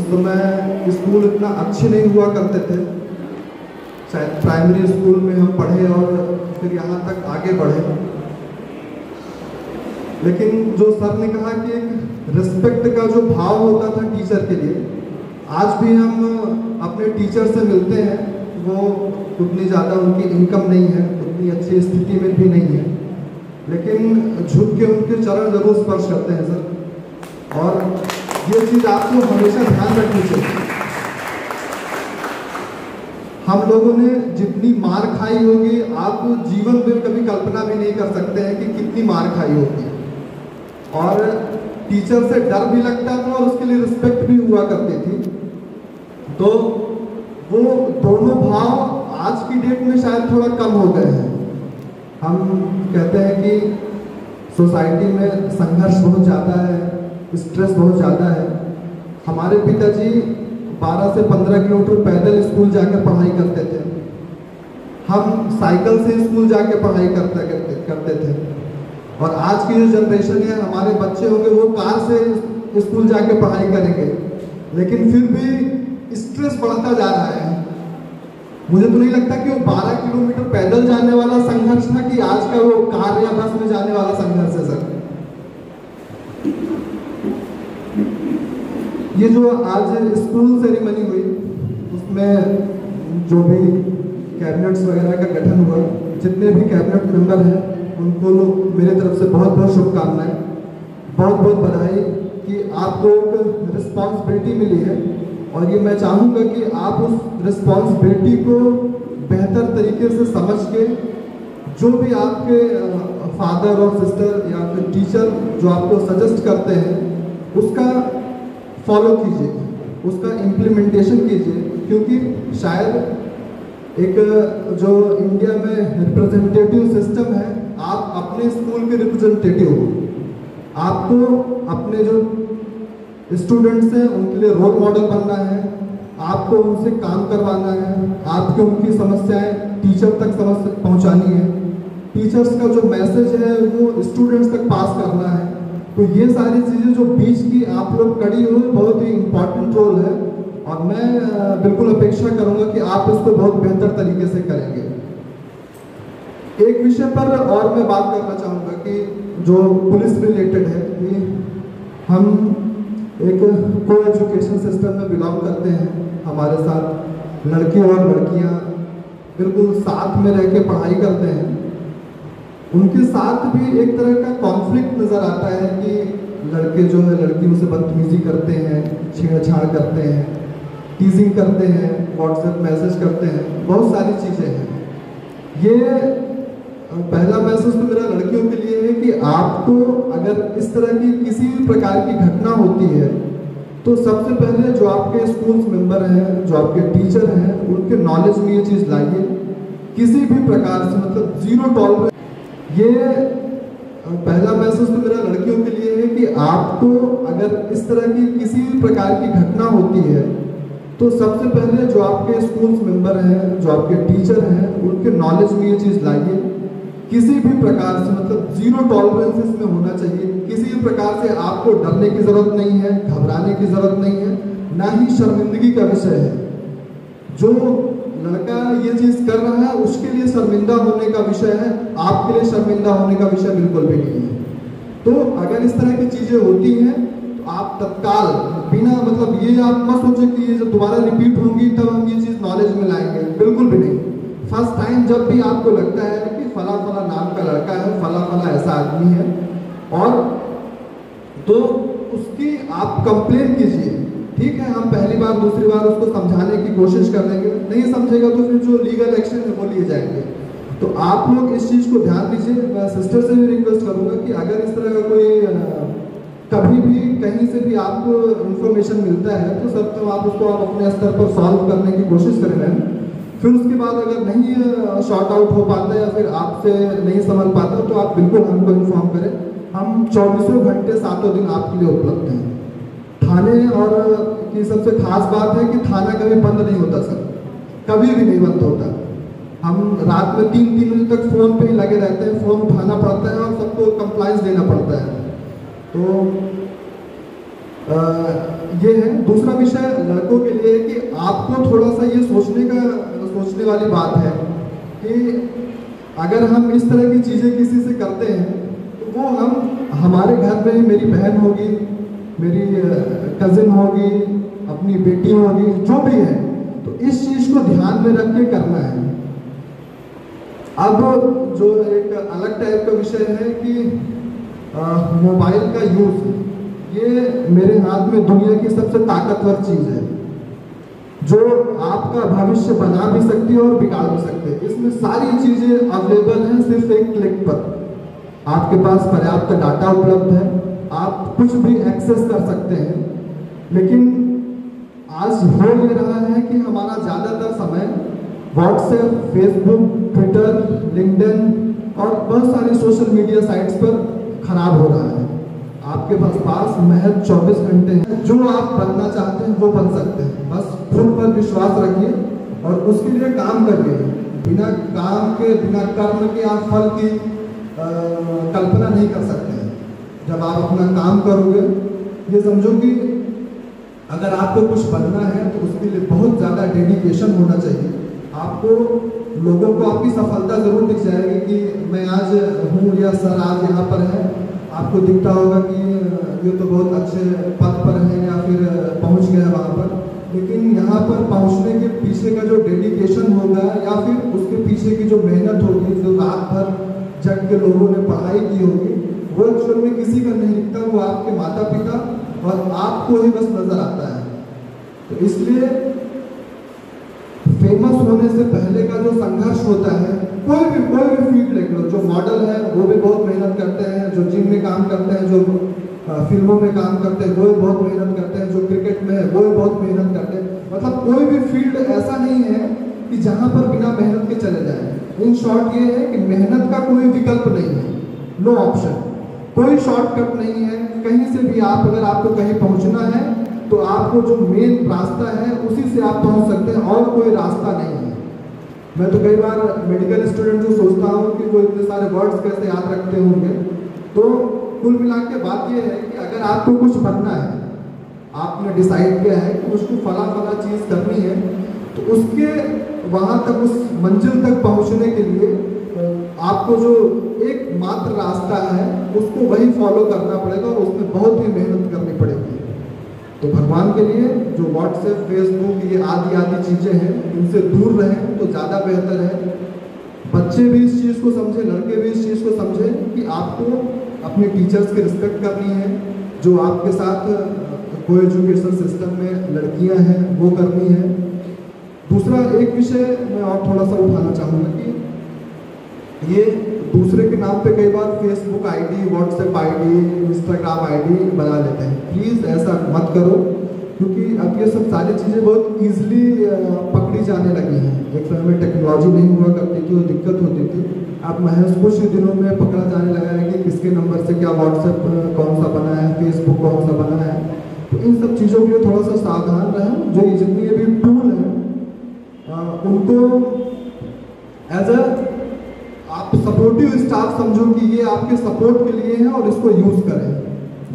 उस समय स्कूल इतना अच्छे नहीं हुआ करते थे। शायद प्राइमरी स्कूल में हम पढ़े और फिर यहाँ तक आगे बढ़े, लेकिन जो सर ने कहा कि एक रिस्पेक्ट का जो भाव होता था टीचर के लिए, आज भी हम अपने टीचर से मिलते हैं। वो उतनी ज़्यादा उनकी इनकम नहीं है, उतनी अच्छी स्थिति में भी नहीं है, लेकिन झुक के उनके चरण जरूर स्पर्श करते हैं सर। और ये चीज़ आपको हमेशा ध्यान रखनी चाहिए। हम लोगों ने जितनी मार खाई होगी, आप जीवन में कभी कल्पना भी नहीं कर सकते हैं कि कितनी मार खाई होगी। और टीचर से डर भी लगता था और उसके लिए रिस्पेक्ट भी हुआ करती थी। तो वो दोनों भाव आज की डेट में शायद थोड़ा कम हो गए हैं। हम कहते हैं कि सोसाइटी में संघर्ष बहुत ज़्यादा है, स्ट्रेस बहुत ज़्यादा है। हमारे पिताजी 12 से 15 किलोमीटर पैदल स्कूल जाकर पढ़ाई करते थे। हम साइकिल से स्कूल जाकर पढ़ाई करते थे। और आज की जो जनरेशन है, हमारे बच्चे होंगे वो कार से स्कूल जाके पढ़ाई करेंगे, लेकिन फिर भी स्ट्रेस बढ़ता जा रहा है। मुझे तो नहीं लगता कि वो 12 किलोमीटर पैदल जाने वाला संघर्ष था कि आज का वो कार या बस में जाने वाला संघर्ष है सर। ये जो आज स्कूल सेरेमनी हुई, उसमें जो भी कैबिनेट्स वगैरह का गठन हुआ, जितने भी कैबिनेट मेंबर हैं उनको मेरे तरफ से बहुत बहुत शुभकामनाएं, बहुत बहुत बधाई कि आपको एक रिस्पॉन्सिबिलिटी मिली है। और ये मैं चाहूँगा कि आप उस रिस्पॉन्सिबिलिटी को बेहतर तरीके से समझ के, जो भी आपके फादर और सिस्टर या फिर टीचर जो आपको सजेस्ट करते हैं, उसका फॉलो कीजिए, उसका इम्प्लीमेंटेशन कीजिए। क्योंकि शायद एक जो इंडिया में रिप्रेजेंटेटिव सिस्टम है, आप अपने स्कूल के रिप्रेजेंटेटिव हो। आपको अपने जो स्टूडेंट्स हैं उनके लिए रोल मॉडल बनना है, आपको उनसे काम करवाना है, आपको उनकी समस्याएं टीचर तक पहुंचानी है, टीचर्स का जो मैसेज है वो स्टूडेंट्स तक पास करना है। तो ये सारी चीज़ें जो बीच की आप लोग कड़ी हो, बहुत ही इम्पॉर्टेंट रोल है। और मैं बिल्कुल अपेक्षा करूंगा कि आप इसको बहुत बेहतर तरीके से करेंगे। एक विषय पर और मैं बात करना चाहूँगा कि जो पुलिस रिलेटेड है, कि हम एक को एजुकेशन सिस्टम में बिलोंग करते हैं। हमारे साथ लड़के और लड़कियां बिल्कुल साथ में रह के पढ़ाई करते हैं। उनके साथ भी एक तरह का कॉन्फ्लिक्ट नज़र आता है कि लड़के जो है लड़कियों से बदतमीजी करते हैं, छेड़छाड़ करते हैं, टीजिंग करते हैं, व्हाट्सएप मैसेज करते हैं, बहुत सारी चीज़ें हैं। ये पहला मैसेज तो मेरा लड़कियों के लिए है कि आपको अगर इस तरह की किसी भी प्रकार की घटना होती है, तो सबसे पहले जो आपके स्कूल्स मेंबर हैं, जो आपके टीचर हैं, उनके नॉलेज में ये चीज़ लाइए। किसी भी प्रकार से, मतलब जीरो टॉलरेंस। ये पहला मैसेज तो मेरा लड़कियों के लिए है कि आपको अगर इस तरह की किसी भी प्रकार की घटना होती है, तो सबसे पहले जो आपके स्कूल्स मेंबर हैं, जो आपके टीचर हैं, उनके नॉलेज में ये चीज़ लाइए। किसी भी प्रकार से, मतलब जीरो टॉलरेंस इसमें होना चाहिए। किसी भी प्रकार से आपको डरने की ज़रूरत नहीं है, घबराने की ज़रूरत नहीं है, ना ही शर्मिंदगी का विषय है। जो लड़का ये चीज़ कर रहा है उसके लिए शर्मिंदा होने का विषय है, आपके लिए शर्मिंदा होने का विषय बिल्कुल भी नहीं है। तो अगर इस तरह की चीज़ें होती हैं तो आप तत्काल बिना, मतलब ये आप मत सोचें कि ये जब दोबारा रिपीट होंगी तब हम ये चीज़ नॉलेज में लाएंगे, बिल्कुल भी नहीं। फर्स्ट टाइम जब भी आपको लगता है कि फला फला नाम का लड़का है, फला फला ऐसा आदमी है, और तो उसकी आप कंप्लेन कीजिए। ठीक है, हम पहली बार दूसरी बार उसको समझाने की कोशिश कर देंगे, नहीं समझेगा तो फिर जो लीगल एक्शन है वो लिए जाएंगे। तो आप लोग इस चीज़ को ध्यान दीजिए। मैं सिस्टर से भी रिक्वेस्ट करूँगा कि अगर इस तरह का कोई कभी भी कहीं से भी आपको इन्फॉर्मेशन मिलता है तो सब तो आप उसको आप अपने स्तर पर सॉल्व करने की कोशिश करें मैम। फिर उसके बाद अगर नहीं शॉर्ट आउट हो पाता या फिर आपसे नहीं समझ पाता तो आप बिल्कुल हमको इन्फॉर्म करें। हम 24 घंटे 7 दिन आपके लिए उपलब्ध हैं। थाने और की सबसे खास बात है कि थाना कभी बंद नहीं होता सर, कभी भी नहीं बंद होता। हम रात में 3-3 बजे तक फ़ोन पे ही लगे रहते हैं, फ़ोन उठाना पड़ता है और सबको कंप्लाइंस देना पड़ता है। तो ये है। दूसरा विषय लड़कों के लिए कि आपको थोड़ा सा ये सोचने वाली बात है कि अगर हम इस तरह की चीज़ें किसी से करते हैं तो वो हमारे घर में मेरी बहन होगी, मेरी कजिन होगी, अपनी बेटी होगी, जो भी है, तो इस चीज़ को ध्यान में रख के करना है। अब जो एक अलग टाइप का विषय है कि मोबाइल का यूज़, ये मेरे हाथ में दुनिया की सबसे ताकतवर चीज़ है जो आपका भविष्य बना भी सकती है और बिगाड़ भी सकती है। इसमें सारी चीज़ें अवेलेबल हैं सिर्फ एक क्लिक पर। आपके पास पर्याप्त डाटा उपलब्ध है, आप कुछ भी एक्सेस कर सकते हैं। लेकिन आज हो ये रहा है कि हमारा ज़्यादातर समय व्हाट्सएप, फेसबुक, ट्विटर, लिंक्डइन और बहुत सारी सोशल मीडिया साइट्स पर खराब हो रहा है। आपके पास महज 24 घंटे हैं। जो आप बनना चाहते हैं वो बन सकते हैं। बस खुद पर विश्वास रखिए और उसके लिए काम करिए। बिना काम के, बिना कर्म के आप फल की कल्पना नहीं कर सकते हैं। जब आप अपना काम करोगे, ये समझो कि अगर आपको कुछ बनना है तो उसके लिए बहुत ज़्यादा डेडिकेशन होना चाहिए। आपको लोगों को आपकी सफलता ज़रूर दिख जाएगी कि मैं आज हूँ या सर आज यहाँ पर है। आपको दिखता होगा कि ये तो बहुत अच्छे पद पर है या फिर पहुँच गया वहाँ पर, लेकिन यहाँ पर पहुँचने के पीछे का जो डेडिकेशन होगा या फिर उसके पीछे की जो मेहनत होगी, जो रात भर जग के लोगों ने पढ़ाई की होगी, वो एक्चुअल में किसी का नहीं दिखता। वो आपके माता पिता और आपको ही बस नजर आता है। तो इसलिए फेमस होने से पहले का जो संघर्ष होता है, कोई भी फील्ड देख लो, जो मॉडल है वो भी बहुत मेहनत करते हैं, जो जिम में काम करते हैं, जो फिल्मों में काम करते हैं वो भी बहुत मेहनत करते हैं, जो क्रिकेट में है वो भी बहुत मेहनत करते हैं। मतलब कोई भी फील्ड ऐसा नहीं है कि जहाँ पर बिना मेहनत के चले जाए। इन शॉर्ट ये है कि मेहनत का कोई विकल्प नहीं है, नो ऑप्शन, कोई शॉर्टकट नहीं है। कहीं से भी आप, अगर आपको कहीं पहुँचना है तो आपको जो मेन रास्ता है उसी से आप पहुंच सकते हैं और कोई रास्ता नहीं है। मैं तो कई बार मेडिकल स्टूडेंट जो सोचता हूं कि वो इतने सारे वर्ड्स कैसे याद रखते होंगे। तो कुल मिला के बात ये है कि अगर आपको कुछ बनना है, आपने डिसाइड किया है कि उसको फला चीज़ करनी है, तो उसके वहाँ तक, उस मंजिल तक पहुँचने के लिए आपको जो एकमात्र रास्ता है उसको वही फॉलो करना पड़ेगा और उसमें बहुत ही मेहनत करनी पड़ेगी। तो भगवान के लिए जो व्हाट्सएप, फेसबुक, ये आदि चीज़ें हैं, इनसे दूर रहें तो ज़्यादा बेहतर है। बच्चे भी इस चीज़ को समझें, लड़के भी इस चीज़ को समझें कि आपको अपने टीचर्स की रिस्पेक्ट करनी है। जो आपके साथ को एजुकेशन सिस्टम में लड़कियां हैं वो करनी है। दूसरा एक विषय मैं और थोड़ा सा उठाना चाहूँगा कि ये दूसरे के नाम पे कई बार Facebook ID, WhatsApp ID, Instagram ID बना लेते हैं। प्लीज़ ऐसा मत करो, क्योंकि अब ये सब सारी चीज़ें बहुत ईजिली पकड़ी जाने लगी हैं। एक समय में टेक्नोलॉजी नहीं हुआ करती थी, तो दिक्कत होती थी। अब महज कुछ ही दिनों में पकड़ा जाने लगा है कि किसके नंबर से क्या व्हाट्सएप कौन सा बना है, फेसबुक कौन सा बना है। तो इन सब चीज़ों के लिए थोड़ा सा सावधान रहें। जो ये जितनी भी टूल हैं उनको एज अ आप सपोर्टिव स्टाफ समझो कि ये आपके सपोर्ट के लिए है और इसको यूज़ करें।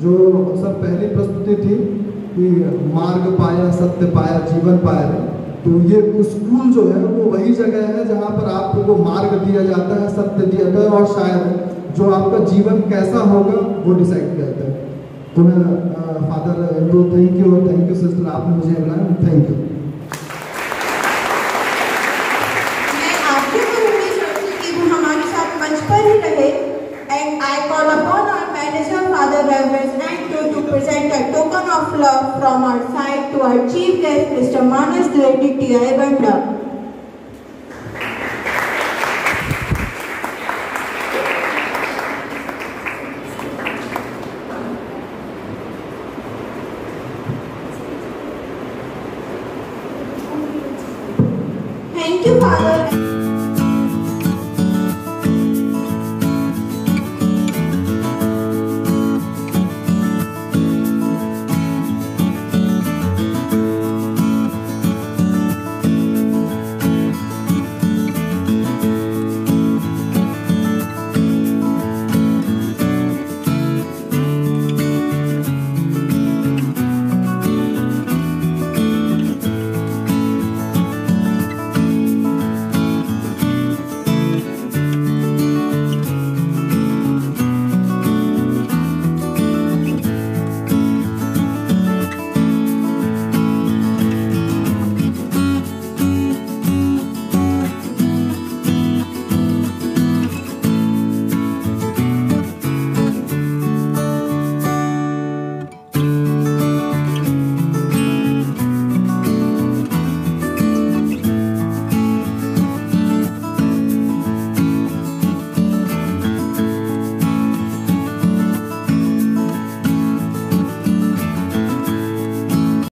जो सब पहली प्रस्तुति थी कि मार्ग पाया, सत्य पाया, जीवन पाया, तो ये स्कूल जो है वो वही जगह है जहाँ पर आपको मार्ग दिया जाता है, सत्य दिया जाता है और शायद जो आपका जीवन कैसा होगा वो डिसाइड करता है। तो मैं फादर थैंक यू सिस्टर, आपने मुझे बुलाया, thank you. And I call upon our manager, Father Reverend Andrew, to present a token of love from our side to our chief guest, Mr. Manas Reddy T.I. Banda.